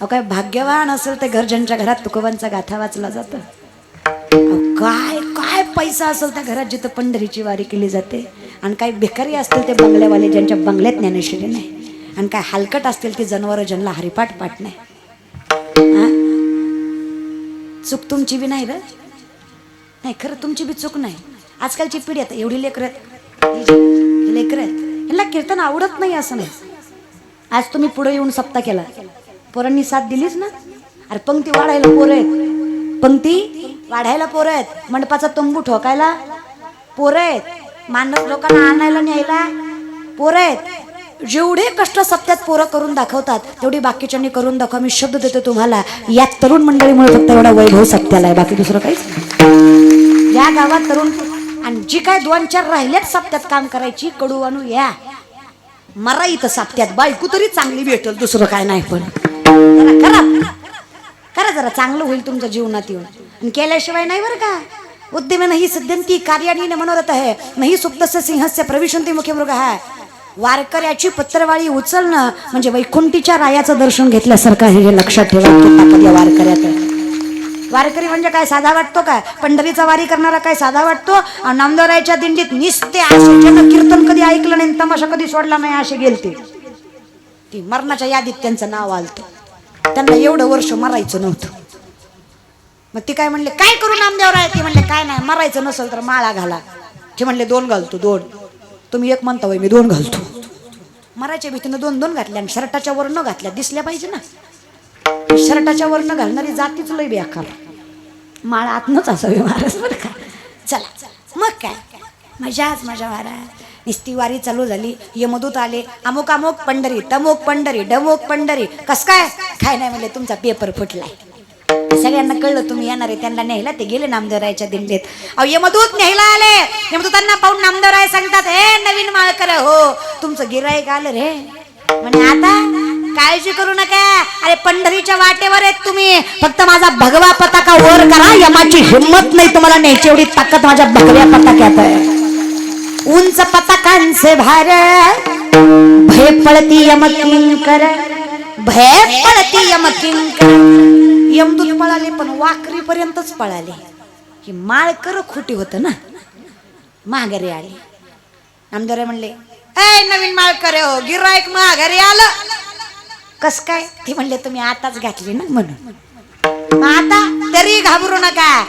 अहो काय भाग्यवान असेल ते घर ज्यांच्या घरात तुकोबांचा गाथा वाचला जातो। काय काय पैसा असेल त्या घरात जिथं पंढरीची वारी केली जाते, आणि काय भिकारी असतील ते बंगल्यावाले ज्यांच्या बंगल्यात ज्ञानेश्वरी नाही, आणि काय हलकट असतील ती जनावरं ज्यांना हरिपाठ पाठ नाही। चूक तुमची बी नाही रे, नाही खरं तुमची बी चूक नाही। आजकालची पिढी आता एवढी लेकरं ह्याला कीर्तन आवडत नाही असं नाही। आज तुम्ही पुढे येऊन सप्ताह केला, पोरांनी साथ दिलीच ना। अरे पंक्ती वाढायला पोरं आहेत, पंक्ती वाढायला पोरं आहेत, मंडपाचा तंबू ठोकायला पोरं आहेत, मानस लोकांना आणायला न्यायला पोरं आहेत। जेवढे कष्ट सप्त्यात पोरं करून दाखवतात तेवढी बाकीच्यांनी करून दाखवा। मी शब्द देतो तुम्हाला, या तरुण मंडळीमुळे फक्त एवढा वैभव सप्त्याला आहे, बाकी दुसरं काहीच नाही। या गावात तरुण, आणि जी काय 2-4 राहिल्यात सप्त्यात काम करायची, कडू आणू या मरा इथं सप्त्यात, बायको तरी चांगली भेटल, दुसरं काय नाही। पण करा करा जरा, चांगलं होईल तुमच्या जीवनात येऊन, आणि केल्याशिवाय नाही बरं का। उद्यमे नाही सिद्धंती कार्याणी मनोरथ है, नाही सुप्तस्य सिंहस्य प्रविशन्ति मुखे मृग है। वारकऱ्याची पत्रवाळी उचलणं म्हणजे वैकुंठीच्या रायाचं दर्शन घेतल्यासारखं आहे, हे लक्षात ठेवा। ताकद या वारकऱ्यात। वारकरी म्हणजे काय साधा वाटतो काय? पंढरीचा वारी करणारा काय साधा वाटतो? नामदेवरायाच्या दिंडीत निस्ते असे ज्यानं कीर्तन कधी ऐकलं नाही, तमाशा कधी सोडला नाही, असे गेलते ती मरणाच्या यादीत त्यांचं नाव आलतं। त्यांना एवढं वर्ष मरायचं नव्हतं, मग ती काय म्हणले, काय करू नामदेवराय? ते म्हणले काय नाही, मरायचं नसेल तर माळा घाला। ते म्हणले 2 घालतो 2, तुम्ही 1 म्हणता वय, मी 2 घालतो। मरायच्या भीतीनं 2 घातल्या, आणि शर्टाच्या वर न घातल्या दिसल्या पाहिजे ना। शर्टाच्या वर न घालणारी जातीच लय बेकार, माळा आतनच असावी महाराज बरं का। चला मग काय मजाच मजा महाराज। निस्ती वारी चालू झाली, यमदूत आले, अमुक अमुक पंढरी, तमुक पंढरी, डमुक पंढरी। कस काय? काय नाही म्हणले, तुमचा पेपर फुटलाय। सगळ्यांना कळलं तुम्ही येणार आहे, त्यांना न्यायला ते गेले नामदेवरायाच्या दिंडीत। अहो यमदूत न्यायला आले, यमदूतांना पाहून नामदेवराय सांगतात, हे नवीन माळकर हो, तुमचं गिराईक आलं रे। म्हणे आता काळजी करू नका, अरे पंढरीच्या वाटेवर आहेत तुम्ही, फक्त माझा भगवा पताका वर करा, यमाची हिम्मत नाही तुम्हाला न्यायची, एवढी ताकद माझ्या भगव्या पताक्यात आहे। उंच पताकांचे भार भय पळती यमकिंकर, भय पळती यमकिंकर। यमदूत पळाले पण वाकरी पर्यंतच पळाले, ही माळकर खोटी होतं ना। माघारी आले, नामदेवराय म्हणले, ए नवीन माळकर हो, गिराईक माघारी आलं। कस काय? ती म्हणले, तुम्ही आताच घातली ना म्हणून। आता तरी घाबरू नका,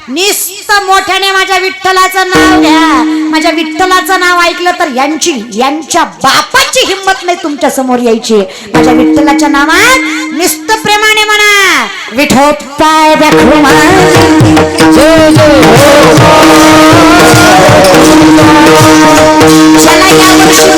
निस्त मोठ्याने माझ्या विठ्ठलाचं नाव घ्या। माझ्या विठ्ठलाचं नाव ऐकलं तर यांच्या बापाची हिम्मत नाही तुमच्या समोर यायची। माझ्या विठ्ठलाच्या नावात निस्त प्रेमाने म्हणा, विठोपाय दाखवा जय जय चला या वर्षी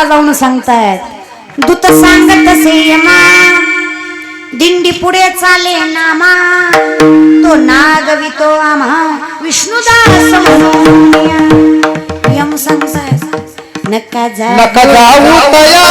जाऊन सांगतायत, दूत सांगत यमा, दिंडी पुढे चाले नामा, तो नागवितो आम्हा विष्णुदास म्हणून। यम सांगतायत, नका जाऊ तया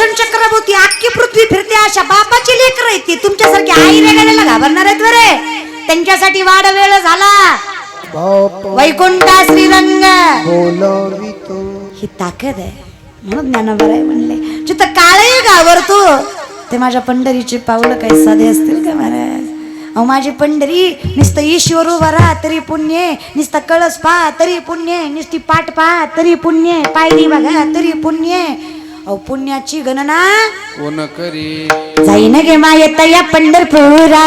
सुदर्शन चक्रभोवती अख्खी पृथ्वी फिरते अशा बापाची लेकर आहे ती. तुमच्यासारखी आई रेगायला घाबरणार आहेत बरे. त्यांच्यासाठी वाढ वेळ झाला. वैकुंठा श्रीरंग ही ताकद आहे म्हणून ज्ञानोबा आहे म्हणले जिथं काळही घाबरतो ते माझ्या पंढरीचे पावलं काही साधे असतील का महाराज. अहो माझी पंढरी नुसतं ईश्वर उभा राहा तरी पुण्य, नुसतं कळस पहा तरी पुण्य, नुसती पाठ पहा तरी पुण्य, पायरी बघा तरी पुण्य. अहो पुण्याची गणना कोण करी जाईन गे मायेत या पंढरपुरा.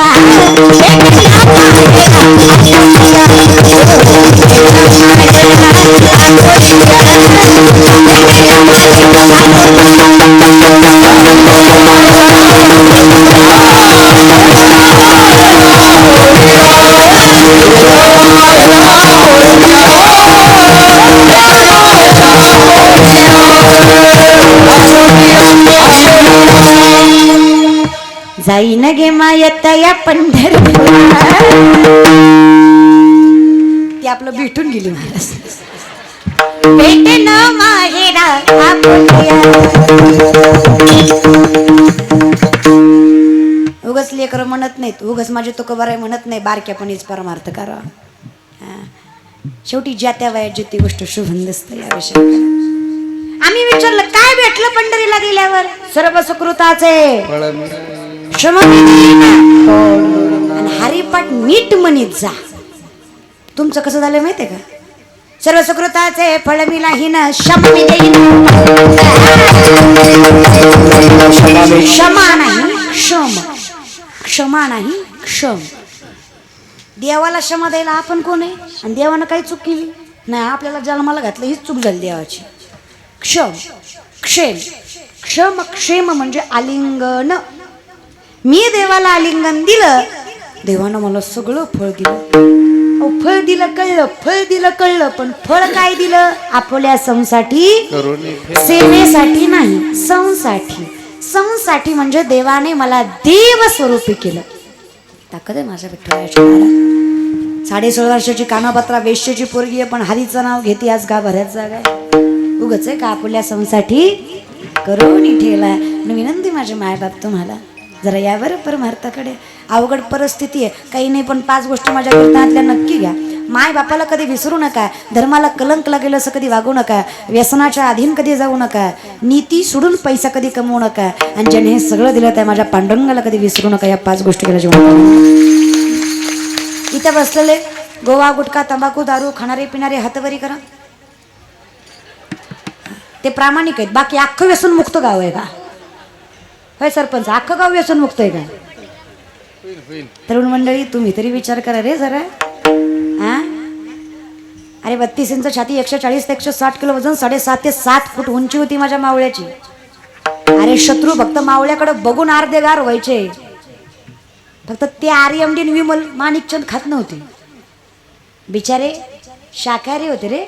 जाईन गे मायत या पंढरपुरा. ती आपलं भेटून गेली महाराज. भेटे न माहेरा उगच लेकर म्हणत नाहीत, उगच माझे तो कबराय म्हणत नाही. बारक्यापणीच परमार्थ करा. शेवटी ज्या त्या वयात जी ती गोष्ट शुभन दिसते या विषयात. आम्ही विचारलं काय भेटलं पंढरीला गेल्यावर. सर्व सुकृताचे आणि हरिपाठ नीट म्हणीत जा. तुमचं कसं झालं माहितीये का. सर्व सुकृताचे फळ मिलाहीन शम विजयीन. क्षमा नाही क्षम, क्षमा नाही क्षम. देवाला क्षमा द्यायला आपण कोण आहे आणि देवानं काही चूक केली नाही. आपल्याला जन्माला घातलं हीच चूक झाली देवाची. क्षम क्षेम, क्षम क्षेम म्हणजे आलिंगन. मी देवाला आलिंगन दिलं, देवानं मला सगळं फळ दिलं. फळ दिलं कळलं, फळ दिलं कळलं, पण फळ काय दिलं. आपल्या संसाठी, सेवेसाठी नाही, संसाठी. संसाठी म्हणजे देवाने मला देव स्वरूपी केलं. ताकद आहे माझ्या विठ्ठलाच्या. 16.5 वर्षाची कानापत्रा वेश्याची पोरगी आहे पण हरीचं नाव घेते आज का भऱ्याच जागा आहे. उगच आहे का आपल्या संसाठी करून ठेला. विनंती माझे मायबाप तुम्हाला जरा यावर परमार्थाकडे. अवघड परिस्थिती आहे काही नाही पण 5 गोष्टी माझ्या करतातल्या नक्की घ्या. माय बापाला कधी विसरू नका. धर्माला कलंक लागेल असं कधी वागू नका. व्यसनाच्या अधीन कधी जाऊ नका. नीती सोडून पैसा कधी कमवू नका. आणि ज्याने हे सगळं दिलं त्या माझ्या पांडुरंगाला कधी विसरू नका. या 5 गोष्टी केल्या जेवण. इथं बसलेले गोवा गुटखा तंबाखू दारू खाणारे पिणारे हातवरी करा. ते प्रामाणिक आहेत. बाकी अख्खं व्यसन मुक्त गाव आहे का. होय सरपंच अख्खं गाव व्यसन मुक्त आहे का. तरुण मंडळी तुम्ही तरी विचार करा रे जरा. अरे 32 इंच छाती 140 ते 160 किलो वजन 7.5 ते 7 फूट उंची होती माझ्या मावळ्याची. अरे शत्रू फक्त मावळ्याकडे बघून अर्धे गार व्हायचे. फक्त ते आर्यमडीन विमल माणिकचंद खात नव्हते बिचारे. शाकाहारी होते रे.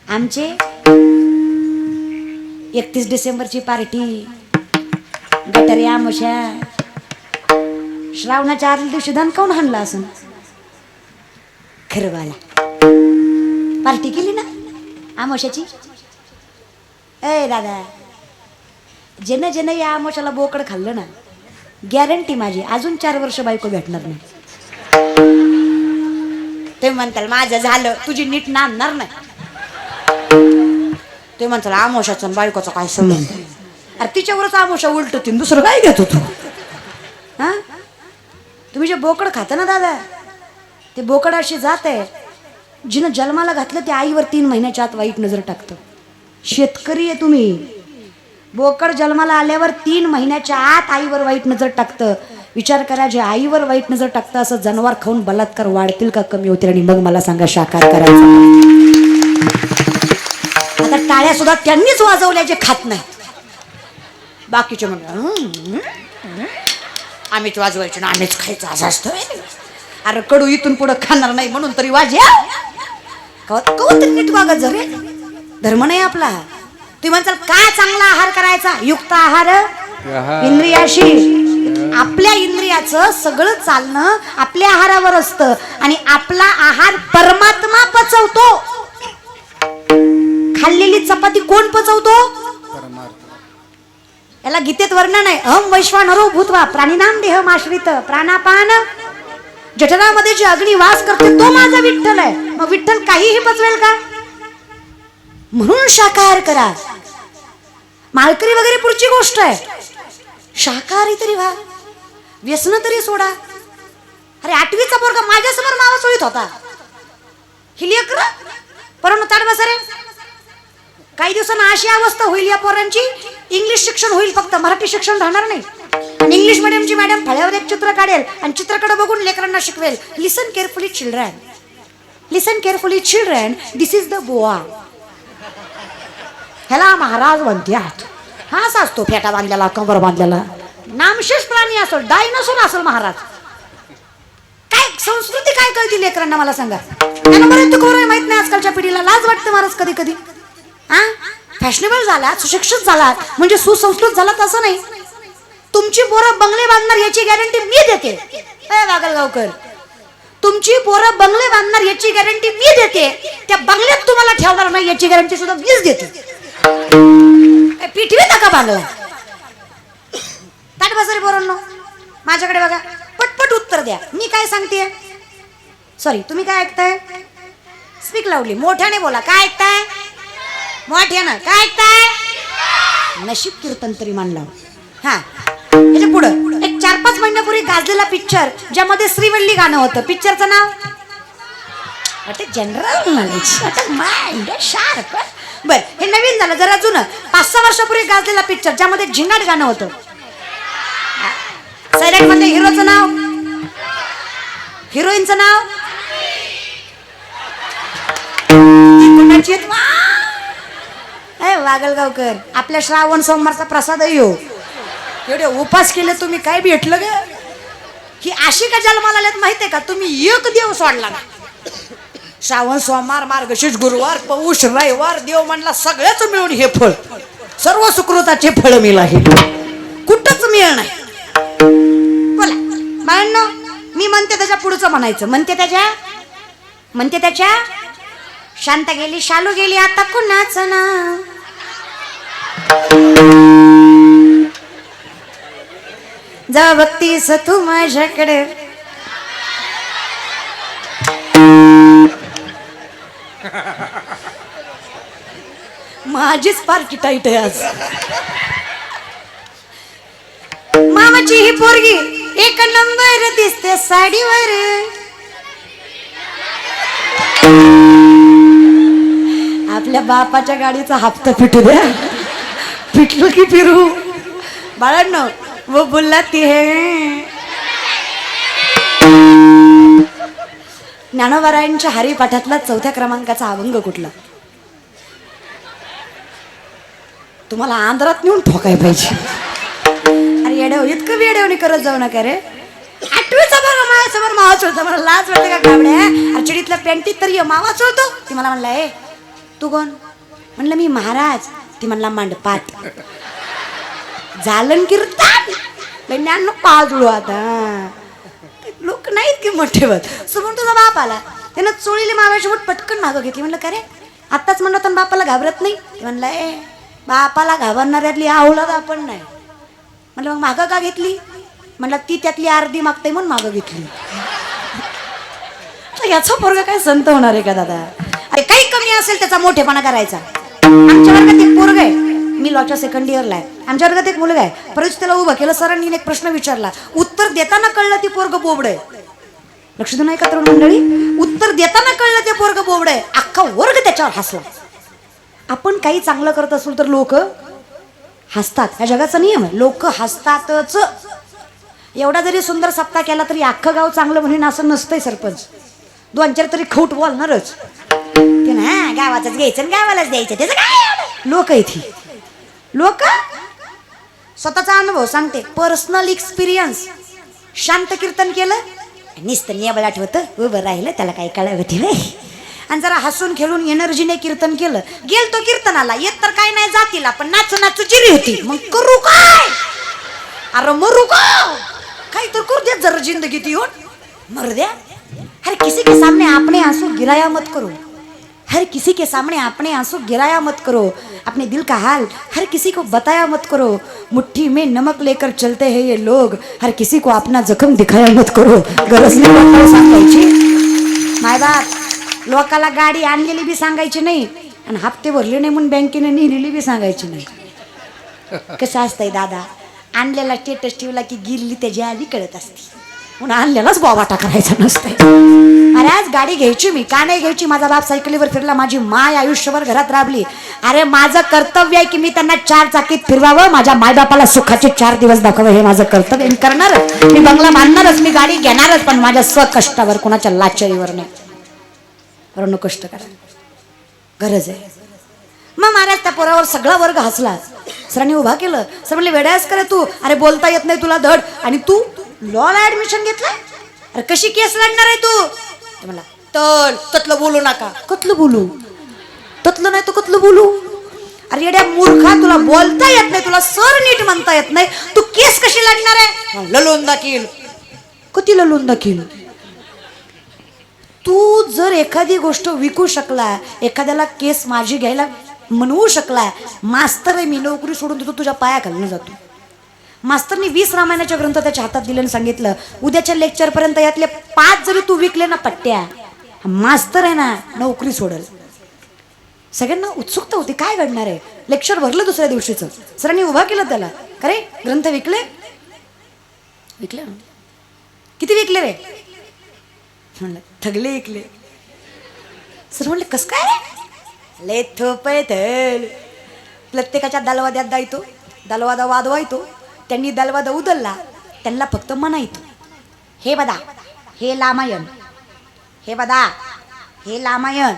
आमचे 31 डिसेंबरची पार्टी गटारी आमोशा श्रावणाच्या आदल्या दिवशी धन काऊन हाणला असं खरवाला पार्टी केली ना आमोशाची. ए दादा ज्यानं ज्यानं या आमोशाला बोकड खाल्लं ना गॅरंटी माझी अजून 4 वर्ष बायको भेटणार नाही. ते म्हणताल माझं झालं तुझी नीट नांदणार नाही. ते म्हणताल आमोशाचा बायकोचा काय संबंध. अरे तिच्यावरच आमोशा उलटती दुसरं काय घेतो तू. हा तुम्ही जे बोकड खाता ना दादा ते बोकड अशी जात आहे जिनं जन्माला घातलं ते आईवर 3 महिन्याच्या आत वाईट नजर टाकतं. शेतकरी आहे तुम्ही. बोकड जन्माला आल्यावर 3 महिन्याच्या आत आईवर वाईट नजर टाकतं. विचार करा जे आईवर वाईट नजर टाकतं असं जनावर खाऊन बलात्कार वाढतील का कमी होतील. आणि मग मला सांगा शाकाहार करायचं. आता टाळ्या सुद्धा त्यांनीच वाजवल्या जे खात नाही. बाकीचे म्हणजे आम्हीच वाजवायचे ना आम्हीच खायचं असं असतं. अरे कडू इथून पुढं खाणार नाही म्हणून तरी वाज्या कवत नीट वागत जरे. धर्म नाही आपला. तुम्ही म्हणताल काय चांगला आहार करायचा. युक्त आहार इंद्रियाशी. आपल्या इंद्रियाचं सगळं चालणं आपल्या आहारावर असतं. आणि आपला आहार परमात्मा पचवतो. खाल्लेली चपाती कोण पचवतो. याला गीतेत वर्णन आहे, अहम वैश्वानरो भूत्वा प्राणिनाम देहम आश्रित प्राणापान जठरामध्ये जी अग्नी वास करते तो माझा विठ्ठल आहे. मग विठ्ठल काहीही पचवेल का? म्हणून शाकाहार करा. माळकरी वगैरे पुढची गोष्ट आहे, शाकाहारी तरी व्हा, व्यसन तरी सोडा. अरे 8वीचा पोरगा माझ्यासमोर मावा चोळीत होता. ही लेकर परंतु ताट बसा रे. काही दिवसांना अशी अवस्था होईल या पोरांची, इंग्लिश शिक्षण होईल फक्त, मराठी शिक्षण राहणार नाही. इंग्लिश मिडियमची मॅडम फळ्यावर एक चित्र काढेल आणि चित्राकडे बघून लेकरांना शिकवेल. Listen carefully children, listen carefully children, this is the boa. ह्याला महाराज म्हणतात. हा असा असतो फेटा बांधलेला, कंबर बांधलेला, नामशेष प्राणी असो, डायनोसॉर असेल महाराज. काय संस्कृती काय कळती लेकरांना मला सांगा. त्यांना बरं तू कोण माहित नाही. आजकालच्या पिढीला लाज वाटते महाराज कधी कधी. हा फॅशनेबल झालात, सुशिक्षित झालात म्हणजे सुसंस्कृत झालात असं नाही. तुमची पोरं बंगले बांधणार याची गॅरंटी मी देते. वागलगावकर, तुमची पोरं बंगले बांधणार याची गॅरंटी मी देते. त्या बंगल्यात तुम्हाला ठेवणार नाही याची गॅरंटी सुद्धा मीच देते. पिठवी नका बांधला. ताट बसा रे पोरांनो, माझ्याकडे बघा, पटपट उत्तर द्या. मी काय सांगते, सॉरी तुम्ही काय ऐकताय? स्पीक लावली, मोठ्याने बोला. काय ऐकताय? मोठ्यानं काय ऐकताय? नशीब कीर्तन तरी मानला. हा याच्या पुढं एक 4-5 महिन्यापूर्वी गाजलेला पिक्चर ज्यामध्ये श्रीवल्ली गाणं होतं. पिक्चरचं नाव जनरल नॉलेज माइंड शार्प. बर, हे नवीन झालं जरा जुनं. 5-6 वर्षापूर्वी गाजलेला पिक्चर ज्यामध्ये झिंगाट गाणं होतं. सायलेंट मध्ये हिरोचं नाव, हिरोईनचं नाव वागलगावकर. आपल्या श्रावण सोमवारचा प्रसाद येऊ. एवढे उपास केले तुम्ही, काय भेटलं ग? ही अशी का जन्माला आल्यात माहितीये का? तुम्ही एक देव सोडला ना. श्रावण सोमवार, मार्गशीर्ष गुरुवार, पौष रविवार, देव म्हणला सगळ्याच मिळून हे फळ, सर्व सुकृताचे फळ मिळाले आहे. कुठंच मिळ नाही. बोला बाळांनो, मी म्हणते त्याच्या पुढचं म्हणायचं. म्हणते त्याच्या शांत गेली, शालू गेली, आता कुणाचं ना. जा बघतीस तू माझ्याकडे, माझीच पार्टी टाईट आहे आज. मामाची ही पोरगी एक नंबर दिसते साडीवर. आपल्या बापाच्या गाडीचा हप्ता फिटू द्या. फिटलो की फिरू. बाळांनो, वो बुलाती है. ज्ञानोबारायांच्या हरिपाठातला 4थ्या क्रमांकाचा अभंग कुठला? तुम्हाला आंध्रात नेऊन ठोकाय पाहिजे. अरे येड्या, इतकं वेड्यावणी करत जाऊ नका रे. 8वीचा बघा माझ्यासमोर मावा चोळतो. मला लाज वाटते का गाबड्या? अर्चडीतल्या पॅन्टीत तरी मावा चोळतो. ती मला म्हणला, ए तू कोण? म्हणलं मी महाराज. ती म्हणला मांडपाट. झालं कीर्तन ज्ञान पाजुळू. आता लोक नाहीत की मोठे ठेवत. समोर तुझा बाप आला, त्यानं चोळीले माव्याची बोट पटकन मागं घेतली. म्हणलं का रे? आत्ताच म्हणलं तर बापाला घाबरत नाही. म्हणला, ए बापाला घाबरणाऱ्यातली आवडत आपण नाही. म्हणलं मग मागं का घेतली? म्हणलं ती त्यातली अर्धी मागते म्हणून मागं घेतली. याचा पोरगा काय संत होणार आहे का दादा? अरे काही कमी असेल त्याचा मोठेपणा करायचा. आमच्या वर्गात एक पोरगा आहे, मी लॉच्या 2nd इयरला आहे. आमच्या वर्गात एक मुलगा आहे, परत त्याला उभं केलं. सरांनी एक प्रश्न विचारला, उत्तर देताना कळलं ती पोरग बोबड आहे. लक्ष देऊ नाही का तरुण मंडळी? उत्तर देताना कळलं ते पोरग बोबड आहे. अख्खा वर्ग त्याच्यावर हसला. आपण काही चांगलं करत असू तर लोक हसतात. ह्या जगाचा नियम आहे, लोक हसतातच. एवढा जरी सुंदर सप्ताह केला तरी अख्खं गाव चांगलं म्हणून असं नसतंय. सरपंच 2-4 तरी खोट बोलणारच. ते ना गावाचंच घ्यायचं आणि गावालाच द्यायचं, त्याचं काय? लोक इथे लोक. स्वतःचा अनुभव सांगते, पर्सनल एक्सपिरियन्स. शांत कीर्तन केलं, नुसतं नेबळ आठवतं, उभं राहिलं, त्याला काही कळावं नाही. आणि जरा हसून खेळून एनर्जीने कीर्तन केलं, गेल तो कीर्तनाला. येत तर काय नाही जातीला, पण नाचू नाचू चिरी होती. मग करू काय? अरे मरू का? काही तर करू दे जरा जिंदगी ती होत मर द्या. अरे किसी के सामने आपने आंसू गिराया मत करो. हर किसी के सामने अपने आंसू गिराया मत करो, अपने दिल का हाल हर किसी को बताया मत करो, मुट्ठी में नमक लेकर चलते हैं ये लोग, हर किसी को अपना जखम दिखाया मत करो. गरज नाही लोकांना सांगायची. मायबाप लोकाला गाडी आणलेली बी सांगायची नाही आणि हप्ते भरले नाही म्हणून बँकेने नेलेली बी सांगायची नाही. कसं असतंय दादा, आणलेला स्टेटस ठेवला की गिरली त्याच्या आधी कळत असते, म्हणून आणलेलाच बोबाटा करायचा नसते. अरे आज गाडी घ्यायची, मी का नाही घ्यायची? माझा बाप सायकलीवर फिरला, माझी माय आयुष्यभर घरात राबली. अरे माझं कर्तव्य आहे की मी त्यांना 4 चाकीत फिरवावं, माझ्या मायबापाला सुखाचे 4 दिवस दाखवावं, हे माझं कर्तव्य. मी करणार, मी बंगला बांधणारच, मी गाडी घेणारच, पण माझ्या स्वकष्टावर, कोणाच्या लाचारीवर नाही. बरोबर, कष्ट करा, गरज आहे. मग महाराज त्या पोरावर सगळा वर्ग हसला. सरांनी उभा केलं. सर म्हणले वेड्यास करे तू, अरे बोलता येत नाही तुला धड, आणि तू लॉला ऍडमिशन घेतलं, अरे कशी केस लढणार आहे तू? मला ततलं बोलू नका. कतलं बोलू? ततलं नाही तो कतलं बोलू? अरे येड्या मूर्खा, तुला बोलता येत नाही, तुला सर नीट म्हणता येत नाही, तू केस कशी लढणार आहे? ललून दाखील. कधी ललून दाखील? तू जर एखादी गोष्ट विकू शकला, एखाद्याला केस माझी घ्यायला म्हणवू शकला, मास्तर आहे मी, नोकरी सोडून देतो, तुझ्या पाया घालून जातो. मास्तरनी 20 रामायणाचे ग्रंथ त्याच्या हातात दिले आणि सांगितलं उद्याच्या लेक्चर पर्यंत यातले 5 जरी तू विकले ना पट्ट्या, मास्तर आहे ना नोकरी सोडल. सगळ्यांना उत्सुकता होती काय घडणार आहे. लेक्चर भरलं दुसऱ्या दिवशीचं. सरांनी उभा केलं त्याला, अरे ग्रंथ विकले? विकले. किती विकले रे? म्हणलं थगले विकले. सर म्हणले कस काय? ले थोपैतल. प्रत्येकाच्या दलवाद्यात जायतो, दलवादा वादवायतो. त्यांनी दलवादा उदलला, त्यांना फक्त म्हणायतो हे बदा हे रामायण, हे बदा हे रामायण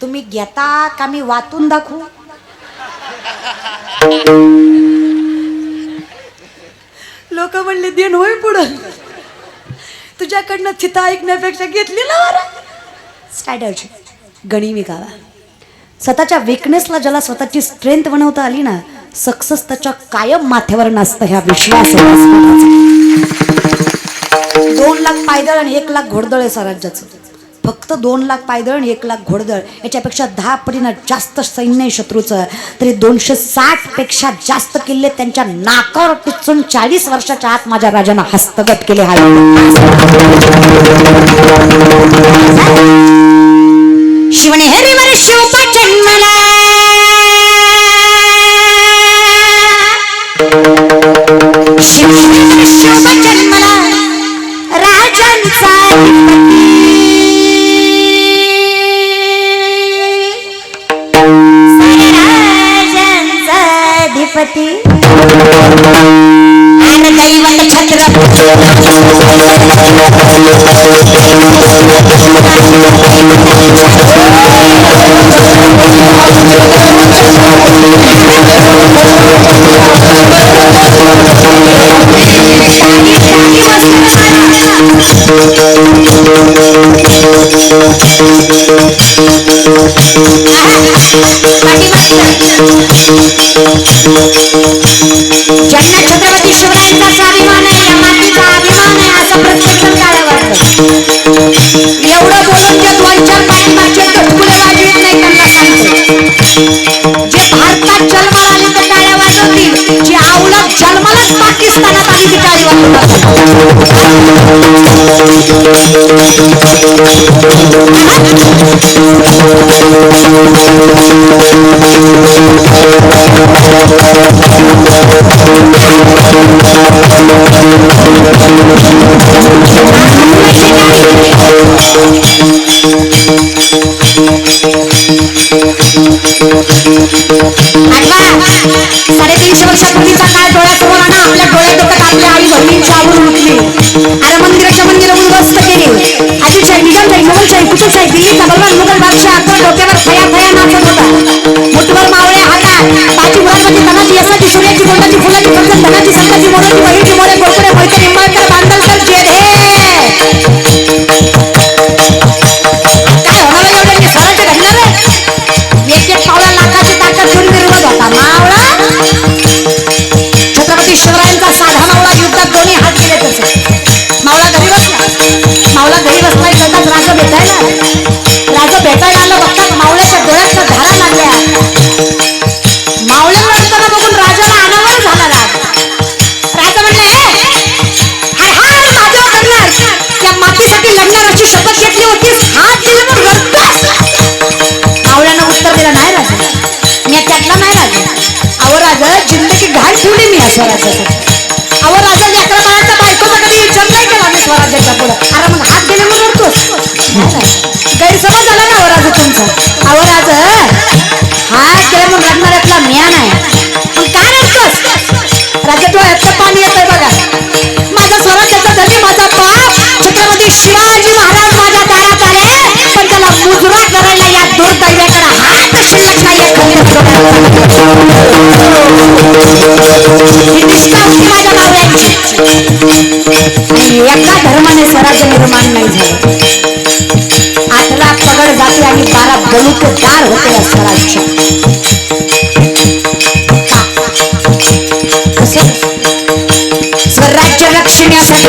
तुम्ही घेता का मी वाचून दाखवू? लोक म्हणले देण होय पुढं, तुझ्याकडनं चिता ऐकण्यापेक्षा घेतली ना स्ट्रॅटर्जी. गणी विकावा. स्वतःच्या विकनेसला ज्याला स्वतःची स्ट्रेंथ बनवता आली ना, सक्सेस त्याच्या कायम माथ्यावर नसतं. ह्या विश्वास 2 लाख पायदळ आणि 1 लाख घोडदळ आहे स्वराज्याचं. फक्त 2 लाख पायदळ आणि 1 लाख घोडदळ, याच्यापेक्षा 10 पटीनं जास्त सैन्य आहे शत्रूचं. तरी 260 पेक्षा जास्त किल्ले त्यांच्या नाकावर टिचून 40 वर्षाच्या आत माझ्या राजानं हस्तगत केले. हा शिवने हरिवर शिवपा जन्मला, शिवने शिवपा जन्मला राजांचा अधिपती, आणि दैवत छत्रपती ज्यांना छत्रपती शिवरायांचा स्वाभिमान आहे, या मातीचा अभिमान आहे, असं प्रत्येक जण टाळ्या वाजवतो. एवढं बोलून जे 2-4 पाठीमागचे टटकुले वाजवीत नाही त्यांना सांगतो, जे भारतात जन्माला आली तर टाळ्या वाजवतील, जी आवलत जन्मालाच पाकिस्तानात आली ती टाळी आठवा. 350 वर्षापूर्वीचा काळ डोळ्यासमोर आणा. आपल्या डोळ्यात येतात आपल्या आई बहिणींची आवड उठली. अरे मंदिराच्या मंदिरं उद्ध्वस्त केली. आदिलशाही, निजामशाही, मोगलशाही, कुतुबशाही, दिल्लीचा बलवान मुघल बादशाह अकबर डोक्यावर फया फया नाचत होता. मुठभर मावळे हातात, बाजी मुरादची, तनाची, यसाची, सूर्याची, गोंडाची, फुलाची, कर्जत, धनाची, संताची, मोराची, बहिणची, मोरे, गोडपुरे, मोहिते, निंबाळकर, बांदलकर, जेधे. काय होणार एवढं स्वराज्य घडणार आहे? एक पावला लाखाची ताकद घेऊन निर्वध होता मावळा. छत्रपती शिवरायांचा साधा मावळा युद्धात दोन्ही हात गेले तसे. मावळा घरी बसला. मावळा घरी बसला, एखादाच राजा भेटायला. राजा भेटायला आलं बघतात मावळा स्वराज्यासाठी. अहो राजा लेकरा बाळाच्या बायकोचा कधी विचार नाही केला मी स्वराज्याच्या पुढे. अरे मग हात गेले म्हणून रडतोस? गैरसमज झाला ना राजा तुमचा. अहो राजा हात गेले म्हणून रडणाऱ्यातला म्या नाही. मग काय रडतोस? राजा डोळ्यातलं पाणी येतंय बघा. माझा स्वराज्याचा धनी माझा बाप छत्रपती शिवाजी महाराज माझ्या दारात आले, पण त्याला मुजरा करायला या दुर्दैवाकडे हात शिल्लक नाही. ही निष्ठा होती माझ्या नवऱ्याची. आणि एका धर्माने स्वराज्य निर्माण नाही झालं. 8ला पगड जाते आणि 12 बलुतेदार होते या स्वराज्य. स्वराज्य रक्षण्यासाठी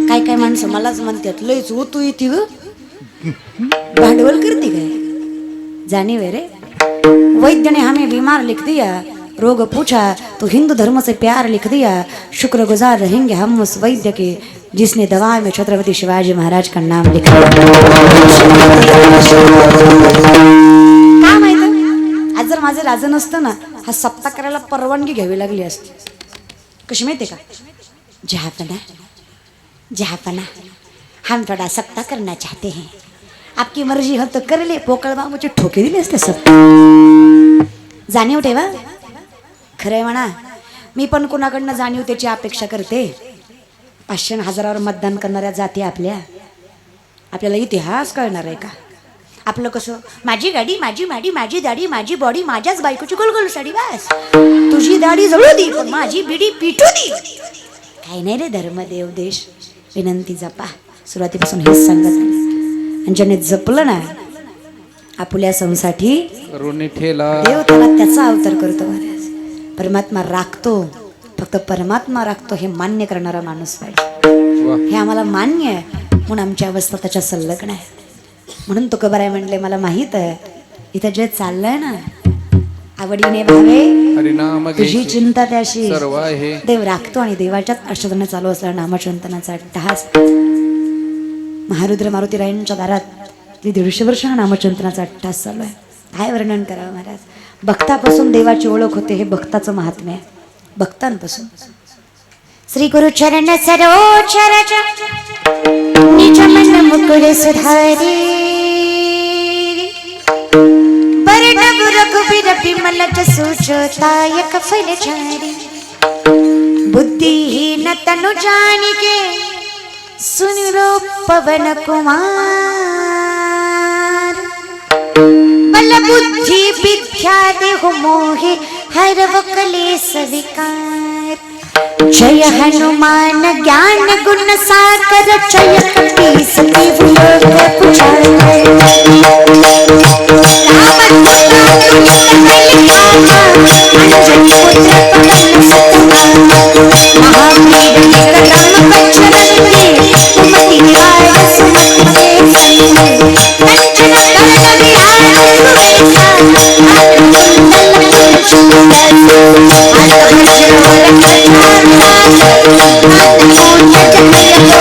काय काय माणसं मलाच म्हणतात लयच तू येते ग भांडवल करते काय जाणीव है रे. वैद्य ने हमें बीमार लिख दिया, रोग पूछा तो हिंदू धर्म से प्यार लिख दिया. शुक्रगुजार रहेंगे हम उस वैद्य के जिसने दवा में छत्रपति शिवाजी महाराज का नाम लिखा. काय माहित आज जर माझे राजा नसतं ना हा सप्ताह करायला परवानगी घ्यावी लागली असती. कशी माहितीये का? जहापना हम थोड़ा सप्ताह करना चाहते हैं, आपकी मर्जी हो तो कर ले. पोकळबा मुझे ठोके दिले असते सब. जाणीव ठेवा. खरंय म्हणा मी पण कोणाकडनं जाणीव त्याची अपेक्षा करते. 500 1000वर मतदान करणाऱ्या जाती आपल्याला इतिहास कळणार आहे का? आपलं कसं माझी गाडी माझी माडी माझी दाढी माझी बॉडी माझ्याच बायकोची गोलगोल साडी बस. तुझी दाढी जळू दे पण माझी बिडी पिटू दे. काही नाही रे धर्म देव देश विनंती जपा. सुरुवातीपासून हेच सांगत आले. आणि ज्याने जपलं ना आपुल्या संसाठी देव त्याला त्याचा अवतार करतो. परमात्मा राखतो, फक्त परमात्मा राखतो हे मान्य करणारा माणूस पाहिजे. हे आम्हाला मान्य आहे म्हणून आमची अवस्था त्याच्या संलग्न आहे. म्हणून तो कबराय म्हणले मला माहित आहे इथं जे चाललंय ना आवडीने भावे तुझी चिंता त्याशी देव राखतो. आणि देवाच्याच अष्टधन चालू असला नामचिंतनाचा अट्टहास. महारुद्र मारुतीरायांच्या दारात 150 वर्ष हा नामचिंतनाचा अट्टहास चालू आहे. काय वर्णन करावं महाराज. भक्तापासून देवाची ओळख होते हे भक्ताचं महात्म्य आहे. भक्तांपासून श्री गुरु चरण सरोज निज मन मुकुर सुधारी बरनब रघुबीर बिमल जसु जोतायक फल चारी. बुद्धिहीन तनु जानिके सुन लो पवन कुमार. बल बुद्धि विद्या देहु मोहि हरव क्लेश विकार. जय हनुमान ज्ञान गुण सागर जय कपीस तिहु लोक पुजारी. अंजनी पुत्र पवन सुत महावीर विक्रम बजरंगी कुमति निवार सुमति के संगी. कंचन वरण विराज सुबेसा हाथ कुंडल कुंचित हाथ वज्र लक्ष्मण हाथ मूंज जटिल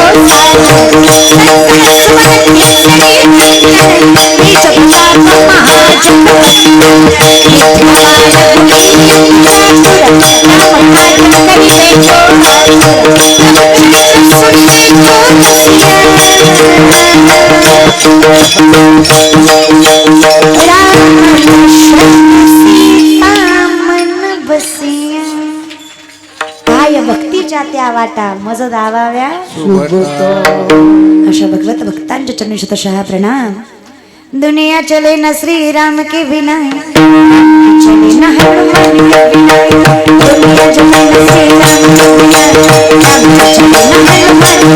काय भक्तीच्या त्या वाटा मज दावाव्या अशा भगवत भक्तांच्या चरणी शतशः प्रणाम. दुनिया चले न श्री राम के बिना, चले न हनुमान के बिना. दुनिया चले न श्री राम के बिना, चले न हनुमान के बिना.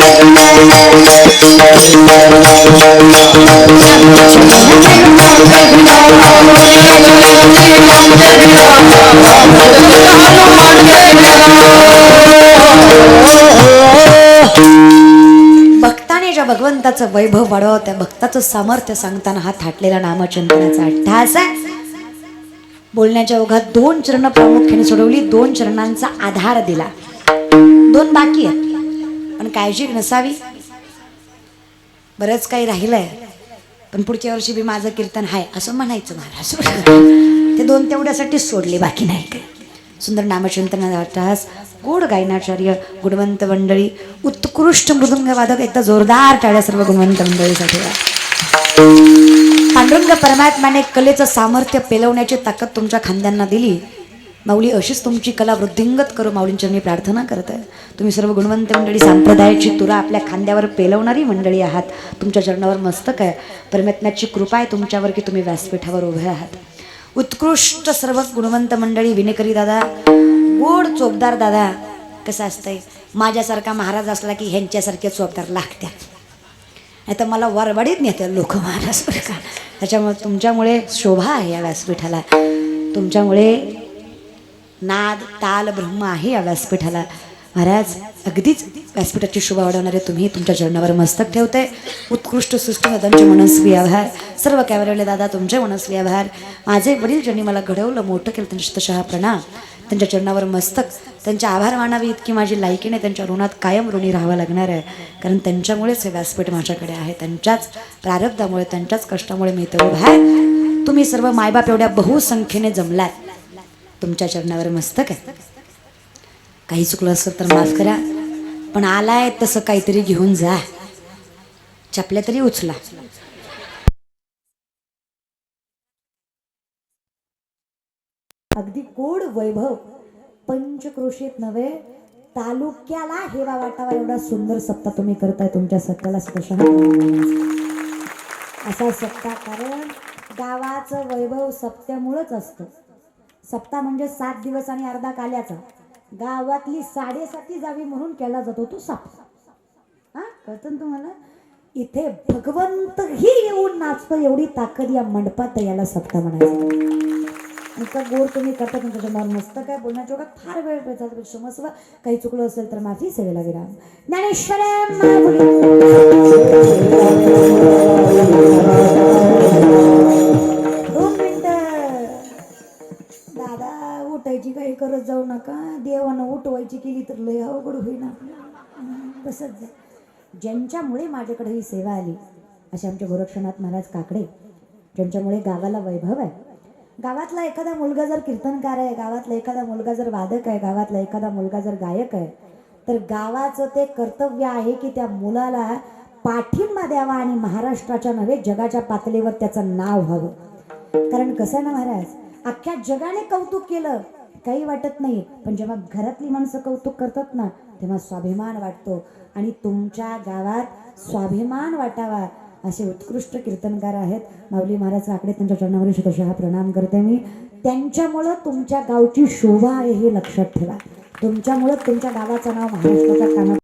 भक्ताने ज्या भगवंताचं वैभव वाढव, त्या भक्ताचं सामर्थ्य सांगताना हा थाटलेला नामचिंतनाचा अट्टहास आहे. बोलण्याच्या ओघात 2 चरण प्रामुख्याने सोडवली, 2 चरणांचा आधार दिला, 2 बाकी आहेत पण काळजी नसावी. बरंच काही राहिलंय पण पुढच्या वर्षी बी माझं कीर्तन आहे असं म्हणायचं महाराज. ते 2 तेवढ्यासाठीच सोडले, बाकी नाही काय. सुंदर नामचिंतनाचा अट्टहास, गोड गायनाचार्य, गुणवंत मंडळी, उत्कृष्ट मृदुंग वादक. एकदा जोरदार टाळ्या सर्व गुणवंत मंडळीसाठी. पांडुरंग परमात्म्याने कलेचं सामर्थ्य पेलवण्याची ताकद तुमच्या खांद्यांना दिली. माऊली अशीच तुमची कला वृद्धिंगत करू माऊलींच्या मी प्रार्थना करत आहे. तुम्ही सर्व गुणवंत मंडळी संप्रदायाची तुरा आपल्या खांद्यावर पेलवणारी मंडळी आहात. तुमच्या चरणावर मस्तक आहे. परमात्म्याची कृपा आहे तुमच्यावर की तुम्ही व्यासपीठावर उभे आहात. उत्कृष्ट सर्व गुणवंत मंडळी, विनेकरी दादा, गोड चोपदार दादा. कसं असतंय, माझ्यासारखा महाराज असला की ह्यांच्यासारखे चोपदार लागतात, नाही तर मला वरबडीत नेते लोक महाराज का. त्याच्यामुळे तुमच्यामुळे शोभा आहे या व्यासपीठाला. तुमच्यामुळे नाद ताल ब्रह्म आहे या व्यासपीठाला. महाराज अगदीच व्यासपीठाची शोभा वाढवणारे तुम्ही, तुमच्या चरणावर मस्तक ठेवते. उत्कृष्ट सृष्टी दादांचे मनस्वी आभार. सर्व कॅमेरेवाले दादा तुमचे मनस्वी आभार. माझे वडील ज्यांनी मला घडवलं मोठं केलं त्यांच्या शतशः प्रणाम. त्यांच्या चरणावर मस्तक. त्यांचे आभार मानावे इतकी माझी लायकी नाही. त्यांच्या ऋणात कायम ऋणी राहावं लागणार आहे, कारण त्यांच्यामुळेच हे व्यासपीठ माझ्याकडे आहे. त्यांच्याच प्रारब्धामुळे, त्यांच्याच कष्टामुळे मी इथं उभा आहे. तुम्ही सर्व मायबाप एवढ्या बहुसंख्येने जमलात. तुमच्या चरणावर मस्तक आहे. काही चुकलं असेल तर माफ करा, पण आलाय तसं काहीतरी घेऊन जा. चपल्या तरी उचला. अगदी गोड वैभव, पंचक्रोशीत नव्हे तालुक्याला हेवा वाटावा एवढा सुंदर सप्ताह तुम्ही करताय. तुमच्या सत्याला स्वतः असा सप्ताह, कारण गावाचं वैभव सप्त्यामुळंच असतं. सप्ताह म्हणजे 7 दिवस आणि अर्धा काल्याचा. गावातली 7.5 जावी म्हणून केला जातो तो सप्ताह. हा कळतं ना तुम्हाला. इथे भगवंत ही येऊन नाचतो, एवढी ताकद या मंडपात, याला सप्ताह म्हणायचं. इतका गोड तुम्ही करता. तुमच्या जन्मावर मस्तक आहे. बोलण्याच्या ओघात फार वेळ पैसा क्षमस्व. काही चुकलं असेल तर माफी. सेवेला विराम. ज्ञानेश्वर 2 मिनिटं दादा, उठायची काही करत जाऊ नका. देवानं उठवायची केली तर लय अवघड होईना. तसंच ज्यांच्यामुळे माझ्याकडे ही सेवा आली असे आमचे गोरक्षनाथ महाराज काकडे, ज्यांच्यामुळे गावाला वैभव आहे. गावातला एखादा मुलगा जर कीर्तनकार आहे, गावातला एखादा मुलगा जर वादक आहे, गावातला एखादा मुलगा जर गायक आहे, तर गावाचं ते कर्तव्य आहे की त्या मुलाला पाठिंबा द्यावा आणि महाराष्ट्राच्या नव्हे जगाच्या पातळीवर त्याचं नाव व्हावं. कारण कसं आहे ना महाराज, अख्ख्या जगाने कौतुक केलं काही वाटत नाही, पण जेव्हा घरातली माणसं कौतुक करतात ना तेव्हा स्वाभिमान वाटतो. आणि तुमच्या गावात स्वाभिमान वाटावा असे उत्कृष्ट कीर्तनकार आहेत माऊली महाराज काकडे. त्यांच्या चरणावर शतशः प्रणाम करते मी. त्यांच्यामुळं तुमच्या गावची शोभा आहे हे लक्षात ठेवा. तुमच्यामुळं तुमच्या गावाचं नाव महाराष्ट्राच्या कानात